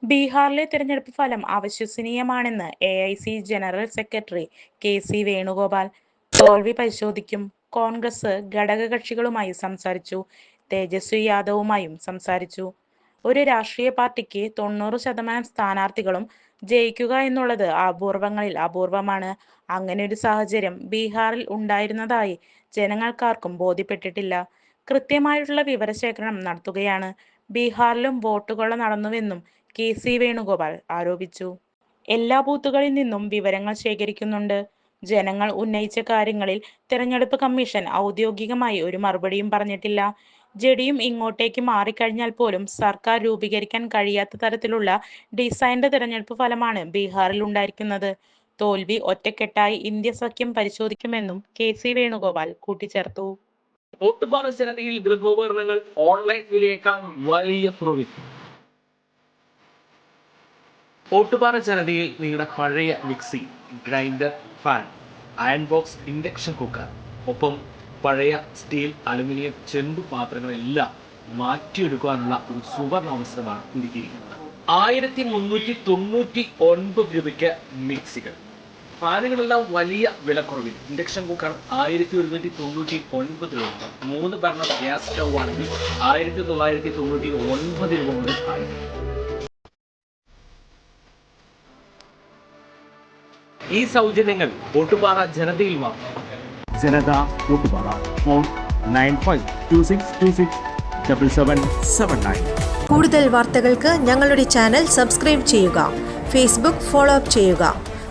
ബീഹാറിലെ തിരഞ്ഞെടുപ്പ് ഫലം അവിശ്വസനീയമാണെന്ന് എ.ഐ.സി ജനറൽ സെക്രട്ടറി കെ.സി. വേണുഗോപാൽ. തോൽവി പരിശോധിക്കും. കോൺഗ്രസ് ഘടകകക്ഷികളുമായി സംസാരിച്ചു. തേജസ്വി യാദവുമായും സംസാരിച്ചു. ഒരു രാഷ്ട്രീയ പാർട്ടിക്ക് 90% സ്ഥാനാർത്ഥികളും ജയിക്കുക എന്നുള്ളത് അപൂർവങ്ങളിൽ അപൂർവമാണ്. അങ്ങനെയൊരു സാഹചര്യം ബീഹാറിൽ ഉണ്ടായിരുന്നതായി ജനങ്ങൾക്കാർക്കും ബോധ്യപ്പെട്ടിട്ടില്ല. കൃത്യമായിട്ടുള്ള വിവരശേഖരണം നടത്തുകയാണ്. ബീഹാറിലും വോട്ടുകൊള്ള നടന്നുവെന്നും കെ.സി. വേണുഗോപാൽ ആരോപിച്ചു. എല്ലാ ബൂത്തുകളിൽ നിന്നും വിവരങ്ങൾ ശേഖരിക്കുന്നുണ്ട്. ജനങ്ങൾ ഉന്നയിച്ച കാര്യങ്ങളിൽ തെരഞ്ഞെടുപ്പ് കമ്മീഷൻ ഔദ്യോഗികമായി ഒരു മറുപടിയും പറഞ്ഞിട്ടില്ല. ജെഡിയും ഇങ്ങോട്ടേക്ക് മാറിക്കഴിഞ്ഞാൽ പോലും സർക്കാർ രൂപീകരിക്കാൻ കഴിയാത്ത തരത്തിലുള്ള ഡിസൈൻഡ് തെരഞ്ഞെടുപ്പ് ഫലമാണ് ബീഹാറിൽ ഉണ്ടായിരിക്കുന്നത്. തോൽവി ഒറ്റക്കെട്ടായി ഇന്ത്യ സഖ്യം പരിശോധിക്കുമെന്നും കെ.സി. വേണുഗോപാൽ കൂട്ടിച്ചേർത്തു. വോട്ടുപാറ ജനതയിൽ ഗൃഹോപകരണങ്ങൾ ഓൺലൈൻ വിലയേക്കാൾ വലിയ കുറവിൽ. വോട്ടുപാറ ജനതയിൽ നിങ്ങളുടെ പഴയ mixie, grinder, fan, iron box, induction cooker, ഒപ്പം പഴയ സ്റ്റീൽ, അലുമിനിയം, ചെമ്പ് പാത്രങ്ങളെല്ലാം മാറ്റിയെടുക്കാനുള്ള ഒരു സുവർണ അവസരമാണ് ഒരുക്കിയിരിക്കുന്നത്. 1399 രൂപയ്ക്ക് മിക്സികൾ, ഫാനുകളെല്ലാം വലിയ വിലക്കുറവിൽ. ഇൻഡക്ഷൻ കുക്കർ 1199 രൂപ. 3 ബർണർ ഗ്യാസ് സ്റ്റൗ ആണെങ്കിൽ 1999 രൂപ മുതൽ ആയി. ഈ സൗജന്യങ്ങൾ വോട്ടുപാറ ജനതയിൽ മാത്രം. ജനത വോട്ടുപാറ. ഫോൺ 9526267779. കൂടുതൽ വാർത്തകൾക്ക് ഞങ്ങളുടെ ചാനൽ സബ്സ്ക്രൈബ് ചെയ്യുക. ഫേസ്ബുക്ക് ഫോളോ അപ്പ് ചെയ്യുക.